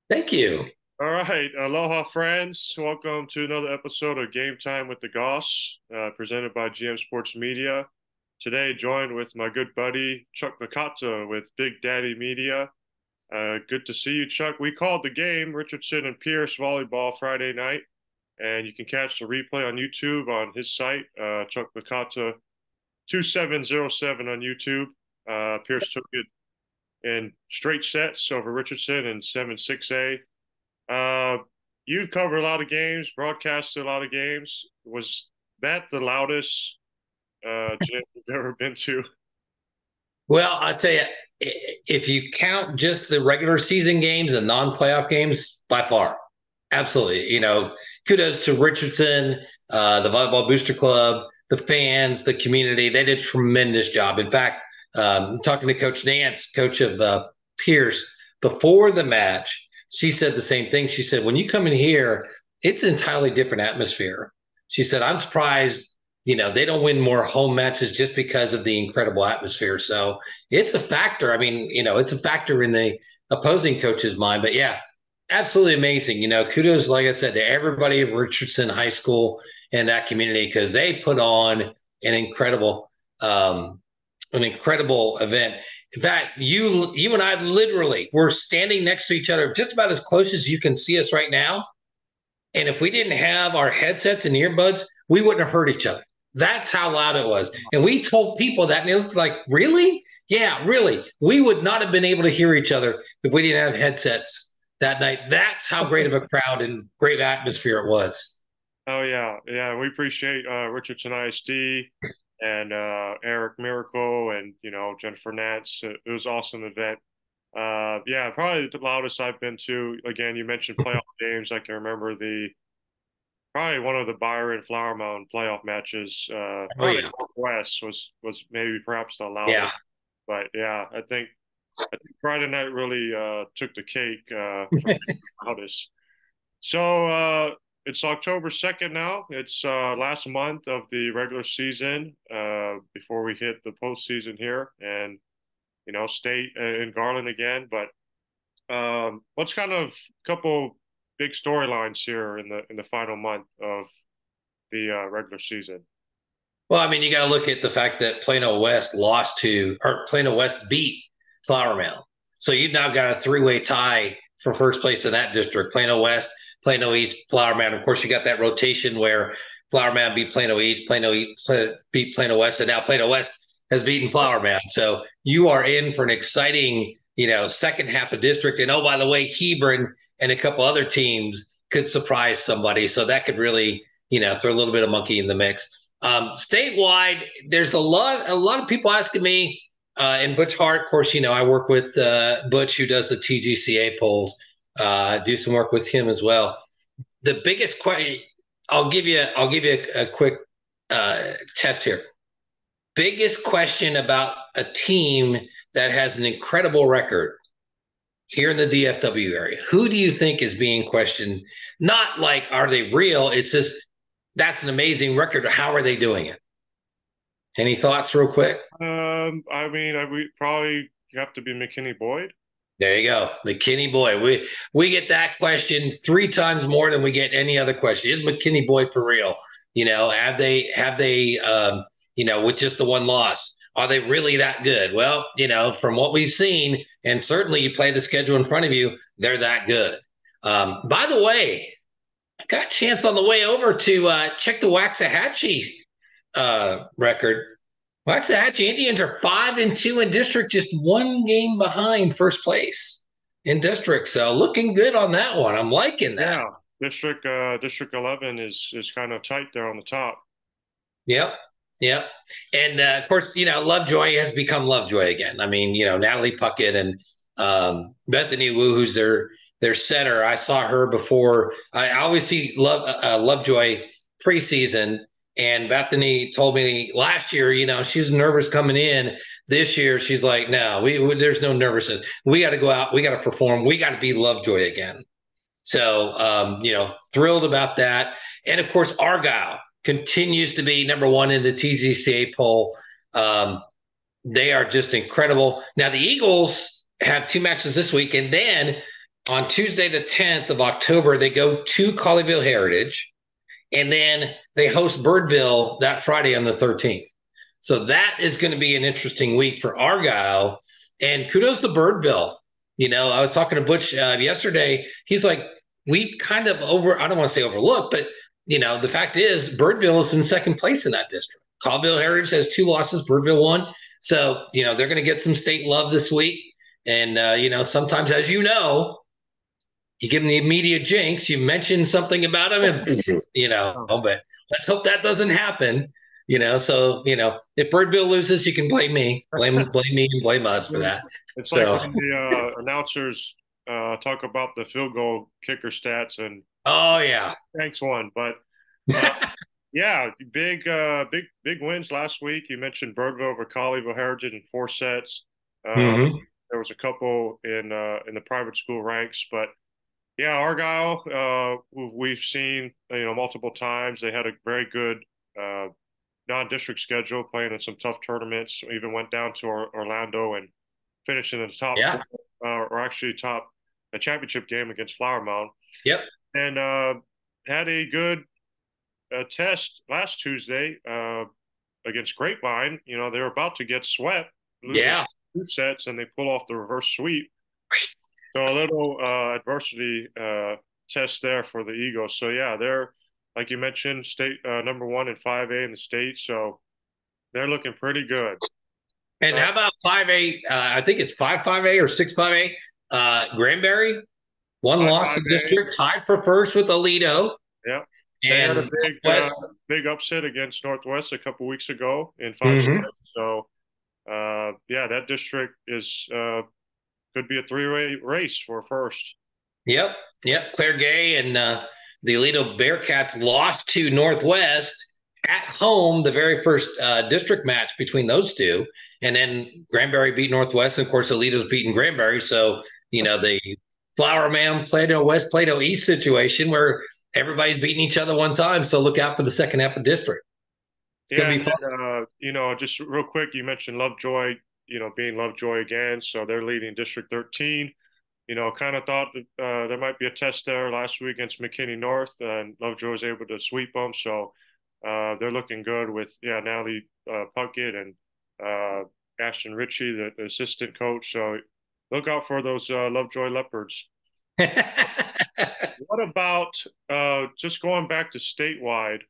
Thank you. All right, aloha, friends. Welcome to another episode of Game Time with the Goss, presented by GM Sports Media. Today, joined with my good buddy Chuck Licata with Big Daddy Media. Good to see you, Chuck. We called the game Richardson and Pierce volleyball Friday night, and you can catch the replay on YouTube on his site, Chuck Licata 2707 on YouTube. Pierce took it in straight sets over Richardson in 7-6A. Uh, you cover a lot of games, broadcasted a lot of games. Was that the loudest gym you've ever been to? Well, I'll tell you, if you count just the regular season games and non-playoff games, by far, absolutely. Kudos to Richardson, the Volleyball Booster Club, the fans, the community. They did a tremendous job. In fact, talking to Coach Nance, coach of Pierce, before the match, she said the same thing. She said, when you come in here, it's an entirely different atmosphere. She said, I'm surprised they don't win more home matches just because of the incredible atmosphere. So it's a factor. I mean, it's a factor in the opposing coach's mind. But yeah, absolutely amazing. Kudos, like I said, to everybody at Richardson High School and that community because they put on an incredible event. In fact, you and I literally were standing next to each other, just about as close as you can see us right now. And if we didn't have our headsets and earbuds, we wouldn't have heard each other. That's how loud it was. And we told people that, and it was like, really? Yeah, really. We would not have been able to hear each other if we didn't have headsets that night. That's how great of a crowd and great atmosphere it was. Oh yeah, yeah. We appreciate Richardson ISD and Eric Miracle and Jennifer Nance. It was an awesome event. Yeah, probably the loudest I've been to. Again, you mentioned playoff games. I can remember the probably one of the Byron Flower Mound playoff matches. Oh, Probably yeah. Northwest was maybe perhaps the Yeah. loudest. But yeah, I think Friday night really took the cake for loudest. So it's October 2nd now. It's last month of the regular season before we hit the postseason here, and state in Garland again. But what's kind of a couple big storylines here in the final month of the regular season? Well, I mean, you got to look at the fact that Plano West beat Flower Mound. So you've now got a three-way tie for first place in that district. Plano West, Plano East, Flower Mound. Of course, you got that rotation where Flower Mound beat Plano East, Plano East beat Plano West, and now Plano West has beaten Flower Mound. So you are in for an exciting, second half of district. And oh, by the way, Hebron and a couple other teams could surprise somebody. So that could really, throw a little bit of monkey in the mix. Statewide, there's a lot of people asking me, and Butch Hart, of course, I work with Butch, who does the TGCA polls. Do some work with him as well. The biggest question, I'll give you a quick test here. Biggest question about a team that has an incredible record here in the DFW area. Who do you think is being questioned? Not like, are they real? It's just, that's an amazing record. How are they doing it? Any thoughts, real quick? I mean, we probably have to be McKinney Boyd. There you go, McKinney Boyd. We get that question three times more than we get any other question. Is McKinney Boyd for real? Have they with just the one loss, are they really that good? Well, from what we've seen, and certainly you play the schedule in front of you, they're that good. By the way, I got a chance on the way over to check the Waxahachie record. Waxahachie Indians are 5-2 in district, just one game behind first place in district. So looking good on that one. I'm liking that. Yeah, District 11 is kind of tight there on the top. Yep. Yep. And of course, Lovejoy has become Lovejoy again. I mean, Natalie Puckett and Bethany Wu, who's their setter. I saw her before. I always see Lovejoy preseason. And Bethany told me last year, she's nervous coming in. This year, she's like, no, there's no nervousness. We got to go out. We got to perform. We got to be Lovejoy again. So, thrilled about that. And of course, Argyle continues to be number one in the TGCA poll. They are just incredible. Now, the Eagles have two matches this week, and then on Tuesday, the 10th of October, they go to Colleyville Heritage, and then they host Birdville that Friday on the 13th. So that is going to be an interesting week for Argyle. And kudos to Birdville. I was talking to Butch yesterday. He's like, we kind of I don't want to say overlooked, but, the fact is Birdville is in second place in that district. Colleyville Heritage has 2 losses, Birdville 1. So, they're going to get some state love this week. And, sometimes, as you give them the immediate jinx. You mention something about them, and but let's hope that doesn't happen. So if Birdville loses, you can blame me, blame me, and blame us for that. It's like when the announcers talk about the field goal kicker stats, and oh yeah, thanks one, but yeah, big wins last week. You mentioned Birdville over Colleyville Heritage in 4 sets. There was a couple in the private school ranks, but yeah, Argyle, we've seen multiple times. They had a very good non-district schedule, playing in some tough tournaments. Even went down to Orlando and finished in the top 4, or actually top a championship game against Flower Mound. Yep. And had a good test last Tuesday against Grapevine. They were about to get swept, losing 2 sets, and they pull off the reverse sweep. So a little adversity test there for the Eagles. So yeah, they're, like you mentioned, state number 1 in 5A in the state. So they're looking pretty good. And how about 5A? I think it's 5A or 6-5A. Granbury, 1 loss in district, tied for first with Aledo. Yeah. They had a big upset against Northwest a couple weeks ago in 5 So yeah, that district is could be a 3-way race for first. Yep. Claire Gay and the Aledo Bearcats lost to Northwest at home, the very first district match between those two. And then Granbury beat Northwest. And of course, Aledo's beating Granbury. So, the Flower Mound, Plato West, Plato East situation where everybody's beating each other one time. So look out for the second half of district. It's going to be fun. Just real quick, you mentioned Lovejoy, being Lovejoy again. So they're leading District 13. Kind of thought that there might be a test there last week against McKinney North, and Lovejoy was able to sweep them. So they're looking good with, Natalie Puckett and Ashton Ritchie, the assistant coach. So look out for those Lovejoy Leopards. What about just going back to statewide?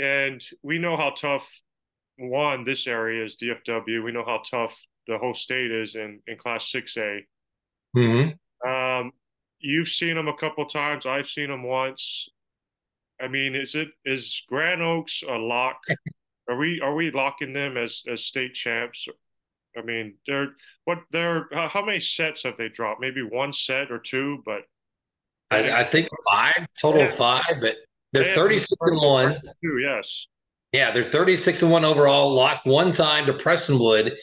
And we know how tough this area is, DFW. We know how tough the whole state is in Class 6A. You've seen them a couple times. I've seen them once. I mean, is Grand Oaks a lock? Are we locking them as state champs? I mean, how many sets have they dropped? Maybe 1 set or 2, but I think 5, total of 5, but they're 36-1. Yes. Yeah, they're 36-1 overall. Lost 1 time to Prestonwood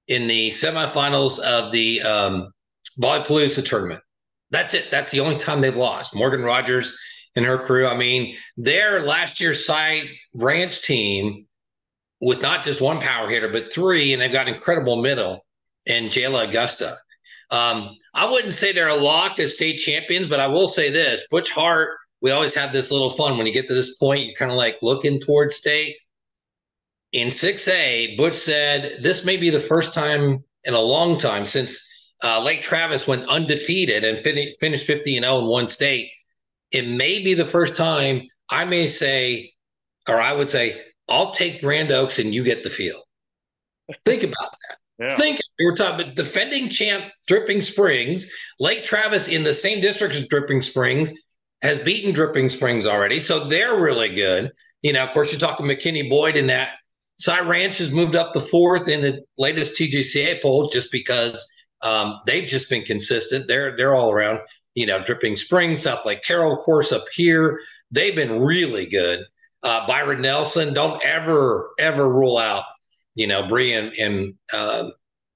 in the semifinals of the Volleypalooza tournament. That's it. That's the only time they've lost. Morgan Rogers and her crew. I mean, their last year's side ranch team with not just 1 power hitter, but 3, and they've got incredible middle and Jayla Augusta. I wouldn't say they're a lock as state champions, but I will say this. Butch Hart, we always have this little fun. When you get to this point, you're kind of like looking towards state. In 6A, Butch said this may be the first time in a long time since Lake Travis went undefeated and finished 50-0 in one state. It may be the first time I may say, or I would say, I'll take Grand Oaks and you get the field. Think about that. Yeah. We're talking about defending champ Dripping Springs. Lake Travis in the same district as Dripping Springs has beaten Dripping Springs already. So they're really good. Of course, you're talking McKinney Boyd in that. Cy Ranch has moved up the 4th in the latest TGCA polls just because they've just been consistent. They're all around, Dripping Springs, South Lake Carroll, of course, up here. They've been really good. Byron Nelson, don't ever rule out, Bree and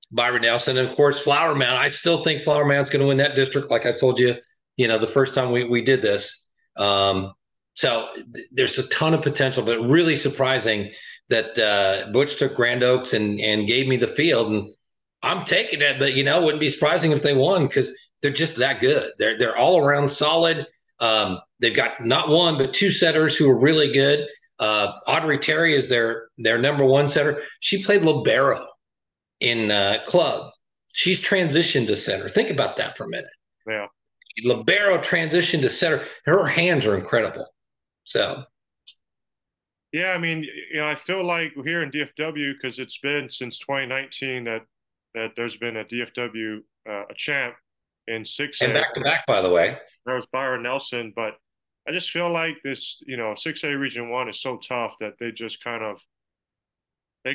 Byron Nelson. And, of course, Flower Mound. I still think Flower Mound's going to win that district, like I told you, the first time we did this. So there's a ton of potential, but really surprising that Butch took Grand Oaks and gave me the field. And I'm taking it, but it wouldn't be surprising if they won because they're just that good. They're all around solid. They've got not one but two setters who are really good. Audrey Terry is their number one setter. She played libero in club. She's transitioned to center. Think about that for a minute. Yeah. Libero transitioned to center. Her hands are incredible. So Yeah, I mean, I feel like here in DFW, because it's been since 2019 that there's been a DFW a champ in 6A. and back to back, by the way. There was Byron Nelson, but I just feel like this, 6A Region 1 is so tough that they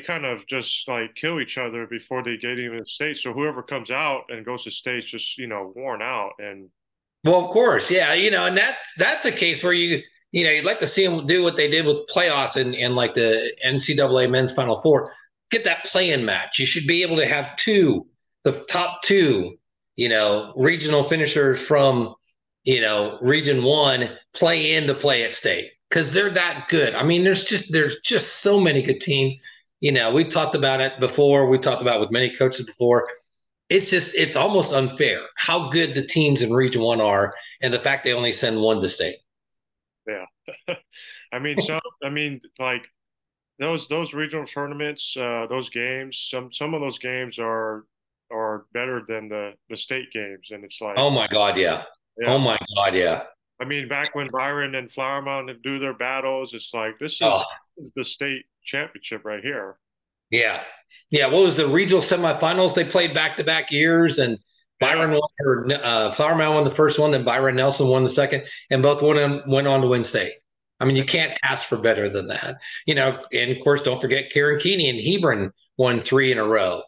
kind of just like kill each other before they get even to state. So whoever comes out and goes to states just, worn out. And Well, of course, yeah, and that's a case where you'd like to see them do what they did with playoffs and like the NCAA Men's Final Four, get that play-in match. You should be able to have the top two, regional finishers from, Region 1 play in to play at state because they're that good. I mean, there's just so many good teams. We've talked about it before. We talked about it with many coaches before. It's almost unfair how good the teams in Region 1 are and the fact they only send one to state. yeah, like those regional tournaments, those games, some of those games are better than the state games, and it's like, Oh my God, yeah. Oh yeah. my God, yeah. I mean, back when Byron and Flower Mountain do their battles, it's like Oh, this is the state championship right here. yeah. Yeah. What was the regional semifinals? They played back to back years, and Yeah, Byron won, or Flower Mound won the first one, then Byron Nelson won the second, and both went on to win state. I mean, you can't ask for better than that. And of course, don't forget Karen Keeney and Hebron won three in a row,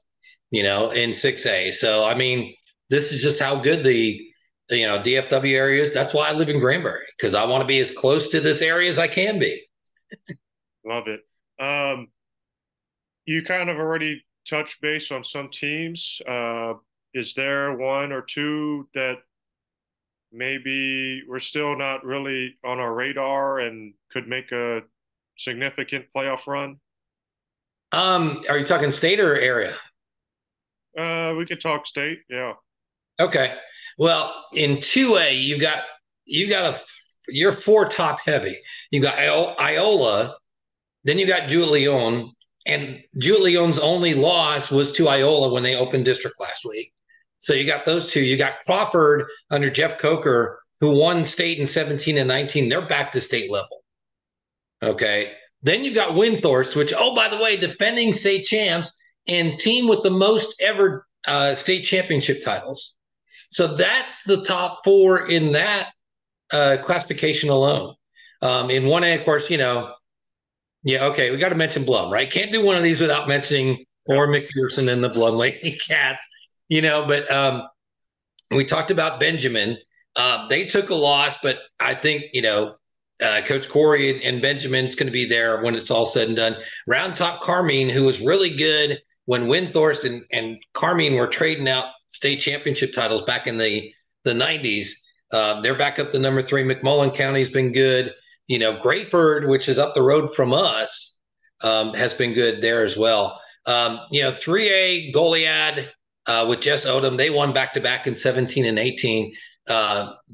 in 6A. So, I mean, this is just how good the DFW area is. That's why I live in Granbury, because I want to be as close to this area as I can be. love it. You kind of already touched base on some teams. Is there one or two that maybe we're still not really on our radar and could make a significant playoff run? Are you talking state or area? We could talk state. Yeah. Okay. Well, in 2A, you're four top heavy. You got Iola, then you got Julian, and Julian's only loss was to Iola when they opened district last week. So you got those two. You got Crawford under Jeff Coker, who won state in 17 and 19. They're back to state level. Okay. Then you got Windthorst, which, oh, by the way, defending state champs and team with the most ever state championship titles. So that's the top four in that classification alone. In 1A, of course, yeah, okay, we got to mention Blum, right? Can't do one of these without mentioning Orr McPherson and the Blum Lady Cats, but we talked about Benjamin. They took a loss, but I think, Coach Corey and Benjamin's going to be there when it's all said and done. Round top Carmine, who was really good when Windthorst and Carmine were trading out state championship titles back in the 90s. They're back up to number 3. McMullen County's been good. Grayford, which is up the road from us, has been good there as well. 3A Goliad with Jess Odom, they won back-to-back in 17 and 18.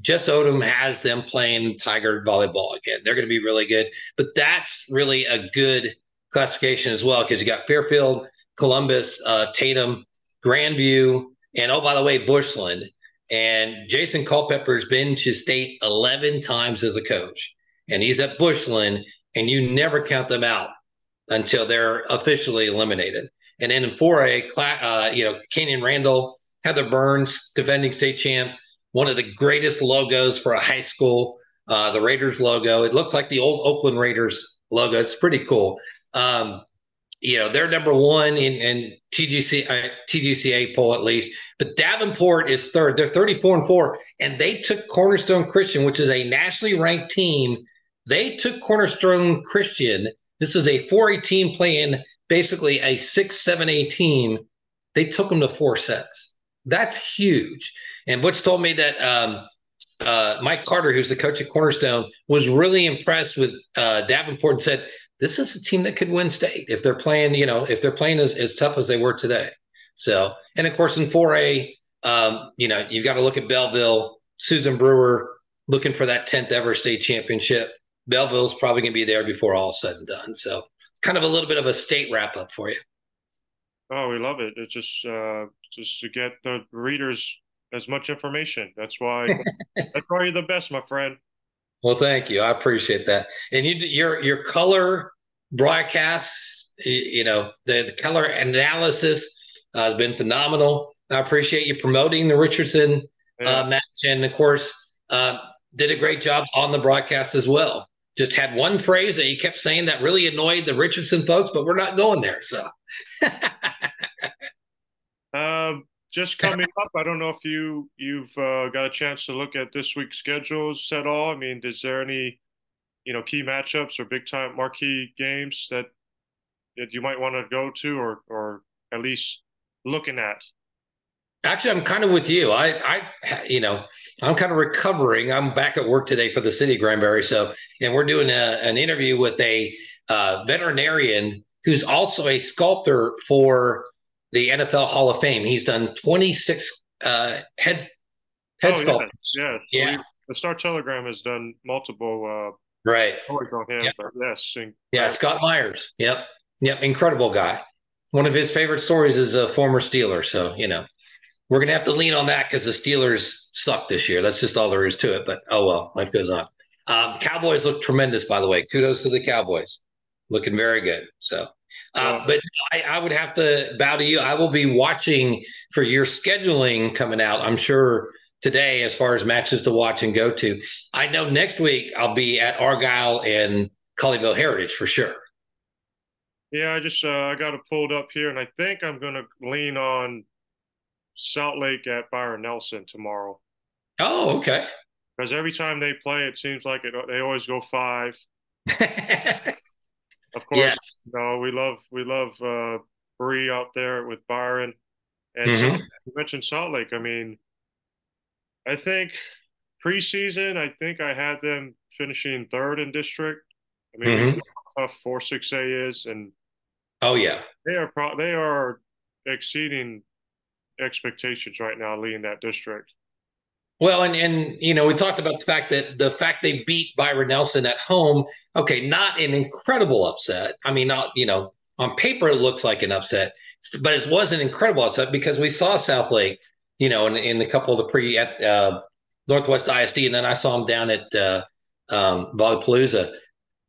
Jess Odom has them playing Tiger volleyball again. They're going to be really good. But that's really a good classification as well, because you got Fairfield, Columbus, Tatum, Grandview, and, oh, by the way, Bushland. And Jason Culpepper's been to state 11 times as a coach. And he's at Bushland, and you never count them out until they're officially eliminated. And then in 4A, Kenyon Randall, Heather Burns, defending state champs, one of the greatest logos for a high school, the Raiders logo. It looks like the old Oakland Raiders logo. It's pretty cool. They're number one in TGCA poll at least, but Davenport is third. They're 34-4, and they took Cornerstone Christian, which is a nationally ranked team. They took Cornerstone Christian. This is a 4A team playing basically a 6-7A team. They took them to 4 sets. That's huge. And Butch told me that Mike Carter, who's the coach at Cornerstone, was really impressed with Davenport and said, this is a team that could win state if they're playing, as tough as they were today. So, and of course in 4A, you've got to look at Belleville, Susan Brewer looking for that 10th ever state championship. Belleville's probably going to be there before all said and done. So it's kind of a little bit of a state wrap up for you. Oh, we love it. It's just to get the readers as much information. That's why you're the best, my friend. Well, thank you. I appreciate that. And your color broadcasts, the color analysis has been phenomenal. I appreciate you promoting the Richardson Yeah. match, and of course, did a great job on the broadcast as well. Just had one phrase that you kept saying that really annoyed the Richardson folks, but we're not going there. So, Just coming up, I don't know if you've got a chance to look at this week's schedules at all. I mean, is there any key matchups or big time marquee games that you might want to go to or at least looking at? actually, I'm kind of with you. I'm kind of recovering. I'm back at work today for the city of Granbury. So, and we're doing an interview with a veterinarian who's also a sculptor for the NFL Hall of Fame. He's done 26 head Oh yeah, sculptures. yeah. Yeah, The Star Telegram has done multiple right. stories on him, Yeah, but yes, yeah. incredible. Scott Myers. Yep, yep. Incredible guy. One of his favorite stories is a former Steeler. So we're going to have to lean on that because the Steelers suck this year. That's just all there is to it. But oh well, life goes on. Cowboys look tremendous, by the way. Kudos to the Cowboys, looking very good. So, Well, but I would have to bow to you. I will be watching for your scheduling coming out. I'm sure today, as far as matches to watch and go to. I know next week I'll be at Argyle and Colleyville Heritage for sure. yeah, I got it pulled up here, and I think I'm going to lean on Salt Lake at Byron Nelson tomorrow Oh, okay. because every time they play, it seems like they always go five. Of course, Yes. we love Bree out there with Byron, and so Mm-hmm. you mentioned Salt Lake. I mean, I think preseason, I think I had them finishing third in district. I mean, we know Mm-hmm. how tough 4-6A is, and Oh yeah. they are exceeding expectations right now, leading that district. Well, and we talked about the fact they beat Byron Nelson at home. Okay, not an incredible upset. I mean, not on paper it looks like an upset, but it was an incredible upset because we saw South Lake, in a couple of the pre at Northwest ISD, and then I saw them down at Volleypalooza.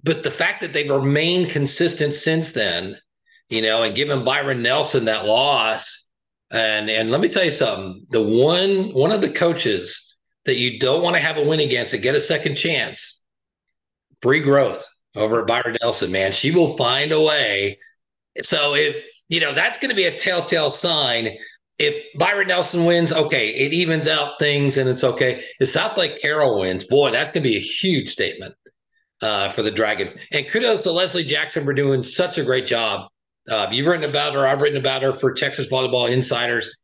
But the fact that they've remained consistent since then, and given Byron Nelson that loss, and let me tell you something, one of the coaches that you don't want to have a win against and get a second chance, Bree Growth over at Byron Nelson, man, she will find a way. So that's going to be a telltale sign. If Byron Nelson wins, okay, it evens out things and it's okay. If South Lake Carroll wins, boy, that's going to be a huge statement for the Dragons. And kudos to Leslie Jackson for doing such a great job. You've written about her. I've written about her for Texas Volleyball Insiders.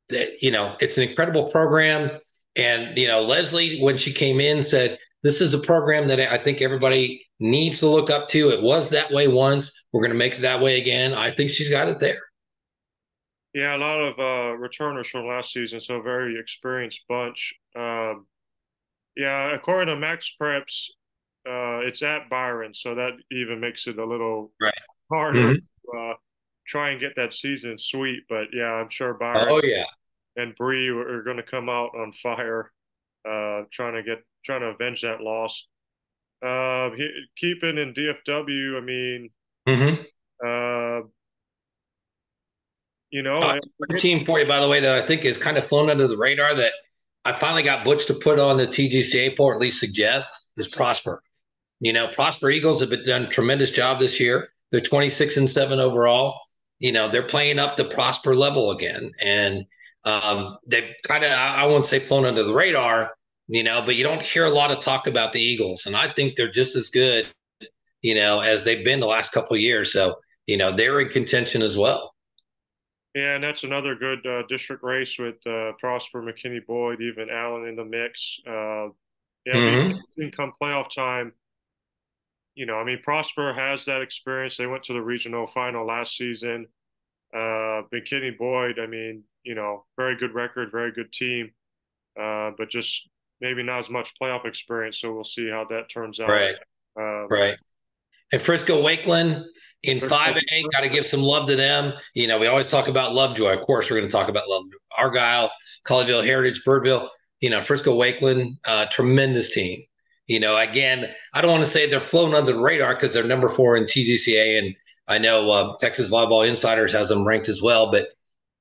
It's an incredible program. And, Leslie, when she came in, said, this is a program that I think everybody needs to look up to. It was that way once. We're going to make it that way again. I think she's got it there. Yeah, a lot of returners from last season, so a very experienced bunch. Yeah, according to Max Preps, it's at Byron, so that even makes it a little Right. harder Mm-hmm. to try and get that season sweep. But yeah, I'm sure Byron Oh, yeah. and Bree are going to come out on fire, trying to avenge that loss. Keeping in DFW, I mean, Mm-hmm. uh, you I know, have a team for you, by the way, that I think has kind of flown under the radar that I finally got Butch to put on the TGCA or at least suggest is Prosper. Prosper Eagles have been done a tremendous job this year. They're 26-7 overall. They're playing up the Prosper level again. And they've kind of, I won't say flown under the radar, but you don't hear a lot of talk about the Eagles. And I think they're just as good, as they've been the last couple of years. So, they're in contention as well. yeah, and that's another good district race with Prosper, McKinney Boyd, even Allen in the mix. Yeah, it'll be Mm-hmm. interesting come playoff time. I mean, Prosper has that experience. They went to the regional final last season. McKinney Boyd, I mean, very good record, very good team, but just maybe not as much playoff experience. So we'll see how that turns out. Right. Um, Right. And Frisco Wakeland in 5A, got to give some love to them. We always talk about Lovejoy. Of course, we're going to talk about Lovejoy. Argyle, Colleyville Heritage, Birdville, Frisco Wakeland, tremendous team. Again, I don't want to say they're flown under the radar because they're number 4 in TGCA. And I know Texas Volleyball Insiders has them ranked as well, but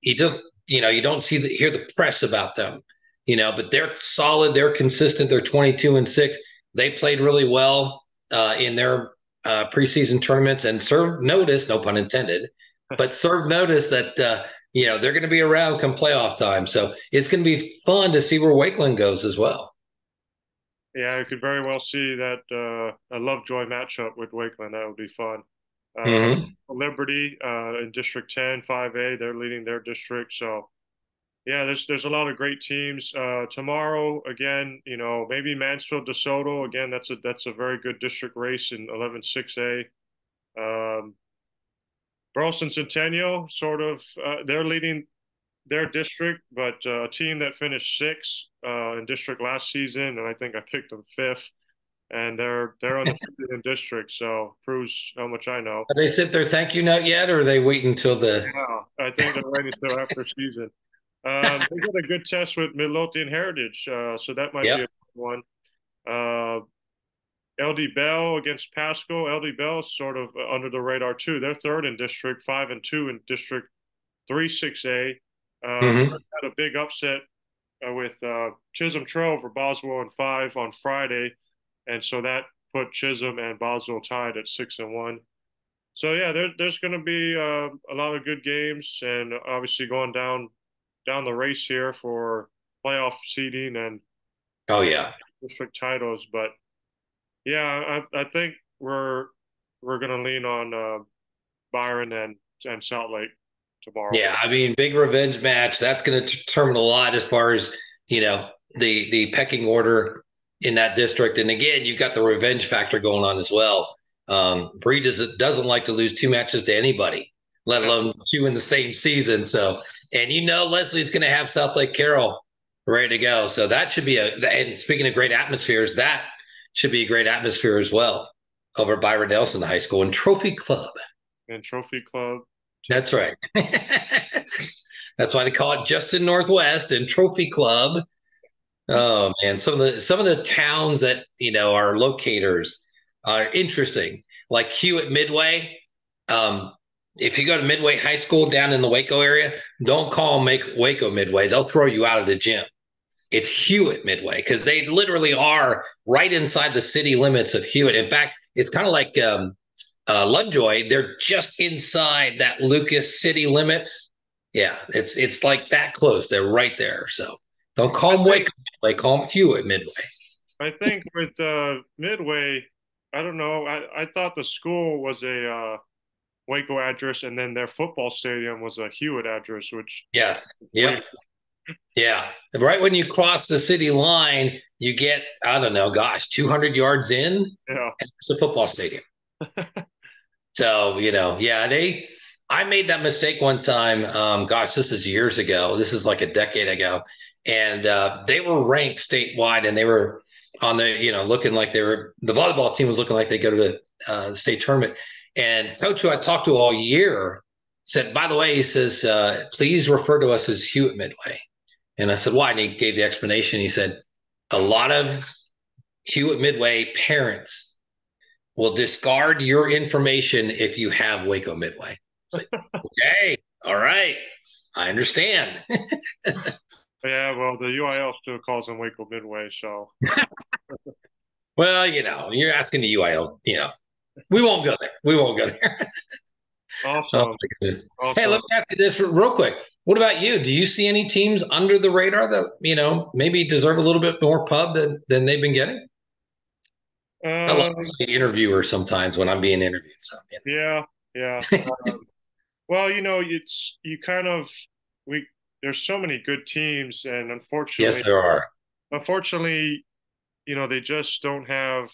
you don't hear the press about them, but they're solid. They're consistent. They're 22-6. They played really well in their preseason tournaments and served notice, no pun intended, but served notice that they're going to be around come playoff time. So it's going to be fun to see where Wakeland goes as well. Yeah, I could very well see that a Lovejoy matchup with Wakeland. That would be fun. Mm-hmm. Liberty in District 10, 5A, they're leading their district. So yeah, there's a lot of great teams. Tomorrow again, maybe Mansfield DeSoto again. That's a very good district race in 11-6A. Um, Burleson Centennial, sort of, they're leading their district, but a team that finished sixth in district last season, and I think I picked them fifth, and they're undefeated in district, so proves how much I know. Have they sent their thank you note yet, or are they waiting until the? Yeah, I think they're waiting until after season. They got a good test with Midlothian Heritage, so that might be Yep. a good one. Uh, LD Bell against Pasco. LD Bell is sort of under the radar too. They're third in district, 5-2 in district 3-6A. Mm-hmm. Had a big upset with Chisholm Trail over Boswell in 5 on Friday, and so that put Chisholm and Boswell tied at 6-1. So yeah, there's going to be a lot of good games, and obviously going down the race here for playoff seeding and Oh yeah. district titles. But yeah, I think we're going to lean on Byron and Salt Lake tomorrow. Yeah, I mean, big revenge match. That's going to determine a lot as far as the pecking order in that district. And again, you've got the revenge factor going on as well. Bree doesn't like to lose 2 matches to anybody, let alone 2 in the same season. So, and Leslie's going to have South Lake Carroll ready to go. So that should be and speaking of great atmospheres, that should be a great atmosphere as well over at Byron Nelson High School and Trophy Club. And Trophy Club. That's right. That's why they call it Justin Northwest and Trophy Club. Oh man, some of the towns that are locators are interesting. Like Hewitt Midway. Um, if you go to Midway High School down in the Waco area, don't call them Waco Midway. They'll throw you out of the gym. It's Hewitt Midway because they literally are right inside the city limits of Hewitt. In fact, it's kind of like Lovejoy. They're just inside that Lucas city limits. Yeah, it's like that close. They're right there. So don't call them Waco Midway. Call them Hewitt Midway. I think with Midway, I don't know. I thought the school was a Waco address, and then their football stadium was a Hewitt address, which Yes. Yep. Yeah. Right when you cross the city line, you get, I don't know, gosh, 200 yards in, yeah. and it's a football stadium. So, I made that mistake one time. Gosh, this is years ago. This is like a decade ago. And they were ranked statewide and they were on looking like the volleyball team was looking like they go to the state tournament. And coach who I talked to all year said, by the way, he says, please refer to us as Hewitt Midway. And I said, why? And he gave the explanation. He said, a lot of Hewitt Midway parents will discard your information if you have Waco Midway. It's like, okay, all right, I understand. Yeah, well, the UIL still calls them Waco Midway, so. Well, you're asking the UIL, we won't go there. We won't go there. Awesome. Oh, my goodness. Awesome. Hey, let me ask you this real quick. What about you? Do you see any teams under the radar that, maybe deserve a little bit more pub than they've been getting? I love the interviewer sometimes when I'm being interviewed. So, yeah. Well, it's you kind of we there's so many good teams, and yes, there are. unfortunately, they just don't have.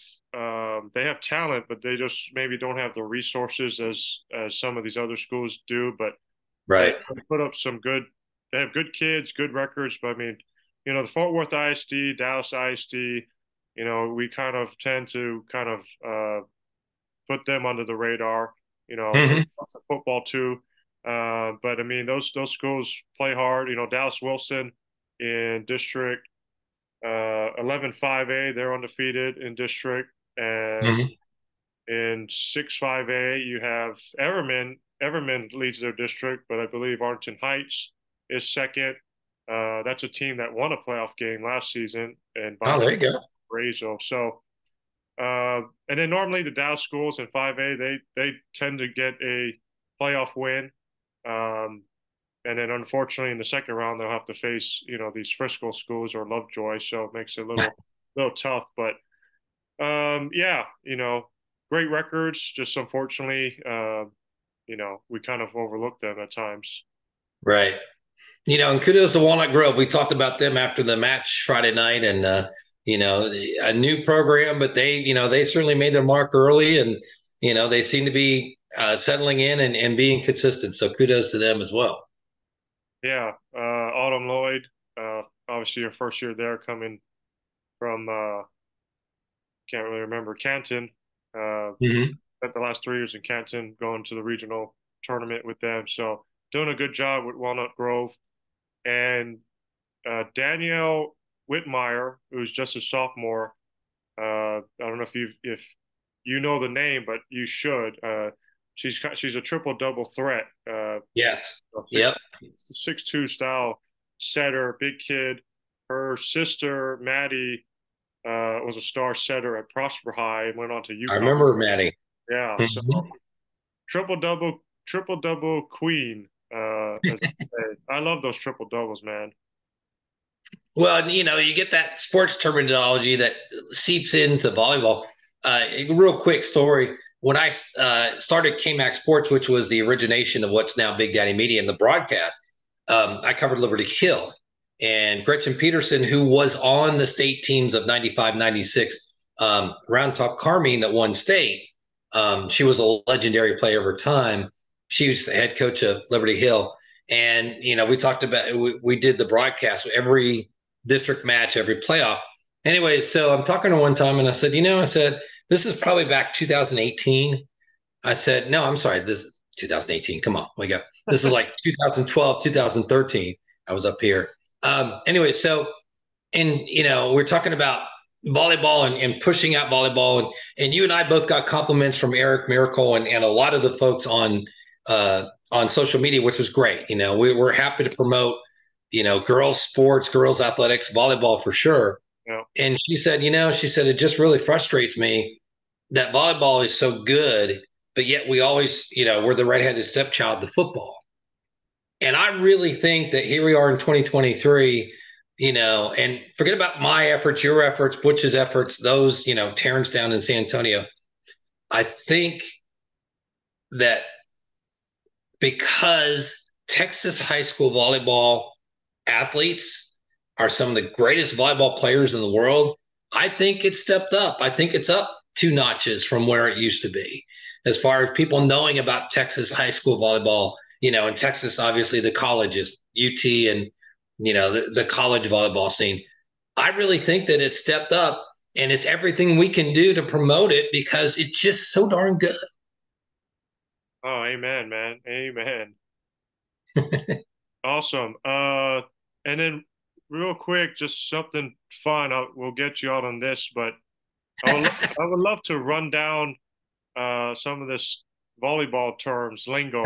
They have talent, but they just maybe don't have the resources as some of these other schools do. But Right. They put up they have good kids, good records. But I mean, the Fort Worth ISD, Dallas ISD, we kind of tend to kind of put them under the radar. There's Hmm. lots of football too. But I mean, those schools play hard. Dallas Wilson in District 11-5A, they're undefeated in District, and Hmm. in 6-5A, you have Everman. Everman leads their district, but I believe Arlington Heights is second. That's a team that won a playoff game last season and by Oh, there you go. Razo. So, and then normally the Dow schools in 5A, they tend to get a playoff win. Um, and then unfortunately in the second round they'll have to face these Frisco schools or Lovejoy, so it makes it a little tough. But yeah, great records. Just unfortunately, we kind of overlooked them at times. Right. And kudos to Walnut Grove. We talked about them after the match Friday night, and a new program, but they certainly made their mark early, and they seem to be settling in and being consistent. So kudos to them as well. Yeah, Autumn Lloyd, obviously your first year there, coming from can't really remember Canton. Hmm. Spent the last 3 years in Canton, going to the regional tournament with them. So doing a good job with Walnut Grove. And Danielle Whitmire, who's just a sophomore. I don't know if you know the name, but you should. She's a triple double threat. Yes. Six Yep. 6'2" style setter, big kid. Her sister Maddie was a star setter at Prosper High and went on to I UConn. remember Maddie. Yeah, so Hmm. triple double queen. As I say, I love those triple doubles, man. Well, you get that sports terminology that seeps into volleyball. A real quick story. When I started KMAX Sports, which was the origination of what's now Big Daddy Media and the broadcast, I covered Liberty Hill. And Gretchen Peterson, who was on the state teams of 95, 96, Round Top Carmine that won state, she was a legendary player over time. She was the head coach of Liberty Hill. And, we talked about, we did the broadcast every district match, every playoff. Anyway, so I'm talking to her one time and I said, this is probably back 2018. I said, no, I'm sorry, this is 2018. Come on, we go. This is like 2012, 2013. I was up here. Anyway, so, and, we're talking about volleyball and pushing out volleyball. And you and I both got compliments from Eric Miracle and a lot of the folks on social media, which was great. We're happy to promote girls sports, girls athletics, volleyball for sure. Yeah. And she said, it just really frustrates me that volleyball is so good, but yet we always, we're the redheaded stepchild to football. And I really think that here we are in 2023, and forget about my efforts, your efforts, Butch's efforts, those, Terrence down in San Antonio. I think that because Texas high school volleyball athletes are some of the greatest volleyball players in the world, I think it's stepped up. I think it's up 2 notches from where it used to be, as far as people knowing about Texas high school volleyball. In Texas, obviously the colleges, UT, and the college volleyball scene. I really think that it's stepped up, and it's everything we can do to promote it because it's just so darn good. Oh, amen, man. Amen. Awesome. And then real quick, just something fun. We'll get you out on this, but I would love to run down some of this volleyball terms, lingo,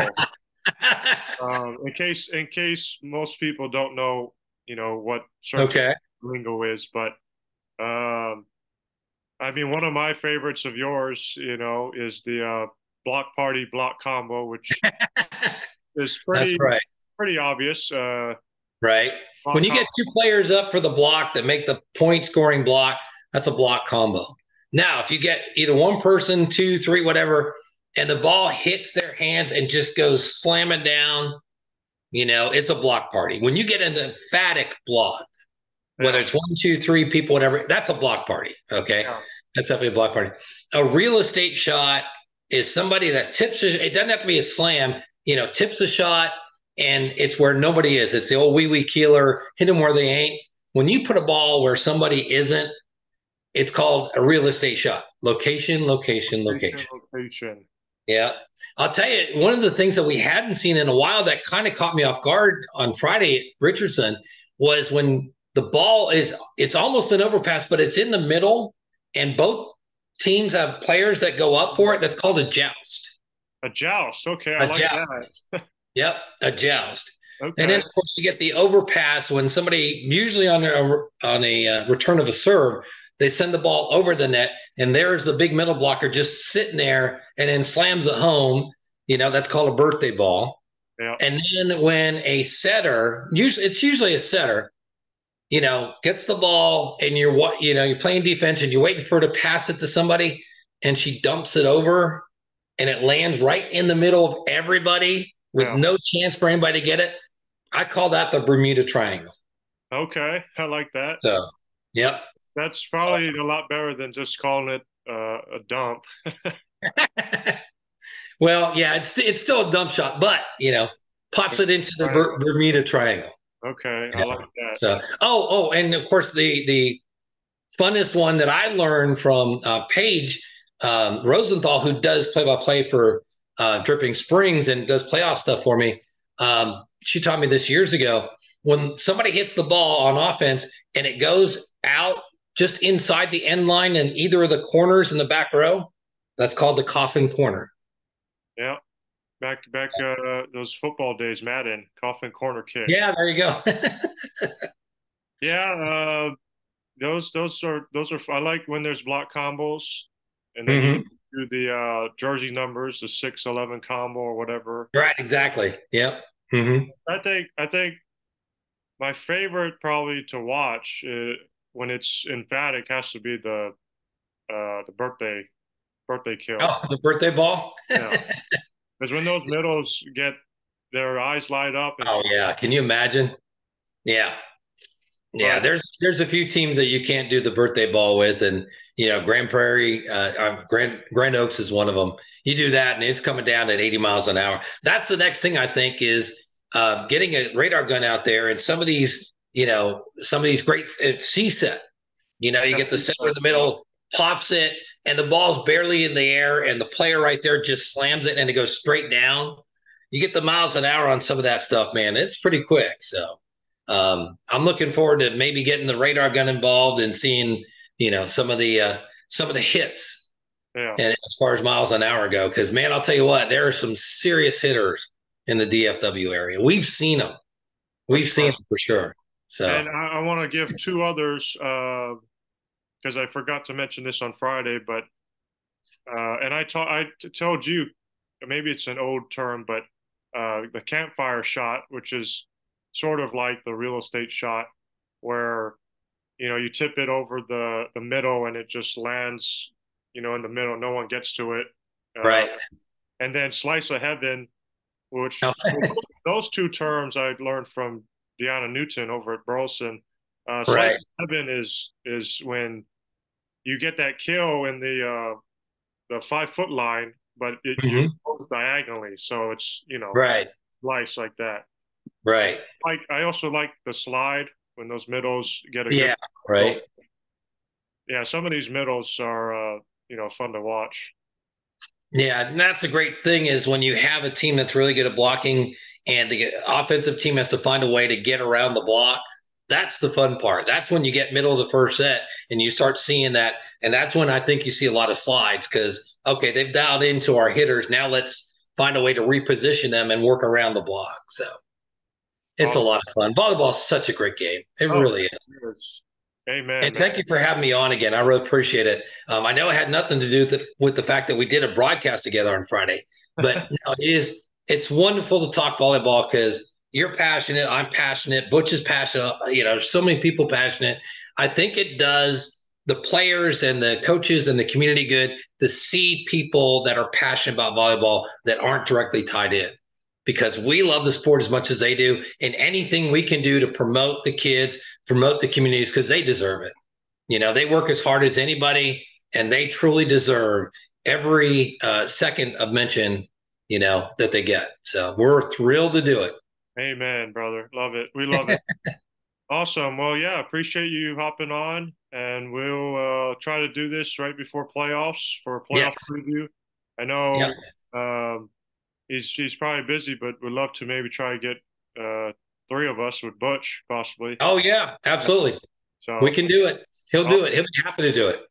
in case most people don't know, what certain Okay. lingo is. But um, I mean, one of my favorites of yours, is the block party block combo, which is That's pretty right. pretty obvious. Right. When Block you get two players up for the block that make the point scoring block, that's a block combo. Now, if you get either one person, two, three, whatever, and the ball hits their hands and just goes slamming down, it's a block party. When you get an emphatic block, whether Yeah, it's one, two, three people, whatever, that's a block party. Okay. yeah, That's definitely a block party. A real estate shot is somebody that tips it. It doesn't have to be a slam, tips a shot and it's where nobody is. It's the old wee wee keeler, hit them where they ain't. When you put a ball where somebody isn't, it's called a real estate shot. Location, location, Location, location. location. Yeah. I'll tell you, one of the things that we hadn't seen in a while that kind of caught me off guard on Friday at Richardson was when the ball it's almost an overpass, but it's in the middle, and both teams have players that go up for it. That's called a joust. A joust. Okay, I A like joust. that. Yep, a joust. And then, Okay. of course, you get the overpass when somebody, usually on a return of a serve, they send the ball over the net, and there's the big middle blocker just sitting there, and then slams it home. That's called a birthday ball. Yeah. And then when a setter, usually a setter, gets the ball, and you're playing defense, and you're waiting for her to pass it to somebody, and she dumps it over, and it lands right in the middle of everybody with Yeah. no chance for anybody to get it. I call that the Bermuda Triangle. Okay, I like that. So, yep. That's probably a lot better than just calling it a dump. Well, yeah, it's still a dump shot, but pops it into the Bermuda Triangle. Okay, I like that. So, and of course the funnest one that I learned from Paige Rosenthal, who does play-by-play for Dripping Springs and does playoff stuff for me. She taught me this years ago. When somebody hits the ball on offense and it goes out just inside the end line in either of the corners in the back row, that's called the coffin corner. Yeah, back those football days, Madden, coffin corner kick. Yeah, there you go. Yeah, those are. I like when there's block combos, and then Mm-hmm. you do the jersey numbers, the 6-11 combo or whatever. Right, exactly. Yep. Mm-hmm. I think my favorite probably to watch when it's emphatic has to be the birthday kill. Oh, the birthday ball. Yeah, because when those middles get their eyes light up and Oh yeah, can you imagine? Yeah. Yeah, but there's a few teams that you can't do the birthday ball with, and Grand Prairie, Grand Oaks is one of them. You do that, and it's coming down at 80 miles an hour. That's the next thing I think is getting a radar gun out there, and some of these great C set. You get the center in the middle, pops it, and the ball's barely in the air, and the player right there just slams it, and it goes straight down. You get the miles an hour on some of that stuff, man. It's pretty quick, so. I'm looking forward to maybe getting the radar gun involved and seeing, some of the hits, yeah. and as far as miles an hour go, because man, I'll tell you what, there are some serious hitters in the DFW area. We've seen them. We've seen them for sure. So, and I want to give two others because I forgot to mention this on Friday, but and I told you maybe it's an old term, but the campfire shot, which is sort of like the real estate shot, where you tip it over the middle and it just lands in the middle, no one gets to it, right. And then slice of heaven, which those two terms I learned from Deanna Newton over at Burleson. Slice Right. of heaven is when you get that kill in the 5 foot line, but you goes diagonally, so it's Right. slice like that. Right. Like I also like the slide when those middles get a Yeah. good Right. yeah, some of these middles are fun to watch. Yeah, and that's a great thing is when you have a team that's really good at blocking and the offensive team has to find a way to get around the block. That's the fun part. That's when you get middle of the first set and you start seeing that. And that's when I think you see a lot of slides because, okay, they've dialed into our hitters. Now let's find a way to reposition them and work around the block. So it's a lot of fun. Volleyball is such a great game. It really is. Amen. And thank you for having me on again. I really appreciate it. I know it had nothing to do with the fact that we did a broadcast together on Friday, but it's wonderful to talk volleyball because you're passionate. I'm passionate. Butch is passionate. There's so many people passionate. I think it does the players and the coaches and the community good to see people that are passionate about volleyball that aren't directly tied in because we love the sport as much as they do. And anything we can do to promote the kids, promote the communities because they deserve it. They work as hard as anybody and they truly deserve every second of mention, that they get. So we're thrilled to do it. Amen, brother. Love it. We love it. Awesome. Well, yeah, appreciate you hopping on, and we'll try to do this right before playoffs for a playoff Yes. preview. I Yep. know he's probably busy, but we'd love to maybe try to get uh, three of us with Butch possibly. Oh yeah, absolutely. We So can do it. He'll do it. awesome. He'll be happy to do it.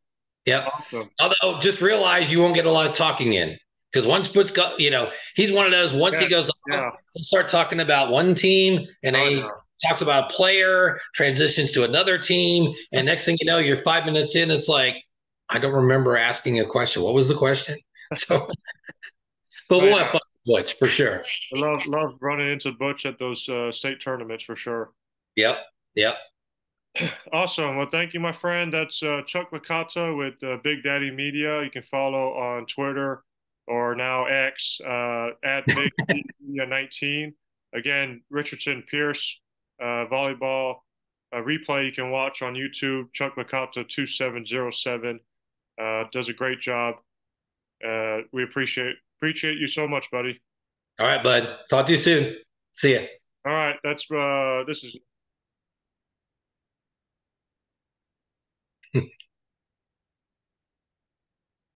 Yep. Awesome. Although just realize you won't get a lot of talking in because once Butch got, he's one of those. Once he Yes. goes off, Yeah. he'll start talking about one team, and Oh he yeah. talks about a player, transitions to another team, and next thing you know, you're 5 minutes in. It's like I don't remember asking a question. What was the question? So, but But we'll have yeah, fun with Butch for sure. I love running into Butch at those state tournaments for sure. Yep. Yep. Awesome. Well, thank you, my friend. That's Chuck Licata with Big Daddy Media. You can follow on Twitter or now X at Big Media 19. Again, Richardson Pierce volleyball replay you can watch on YouTube. Chuck Licata 2707 does a great job. We appreciate you so much, buddy. All right, bud. Talk to you soon. See ya. All right, that's this is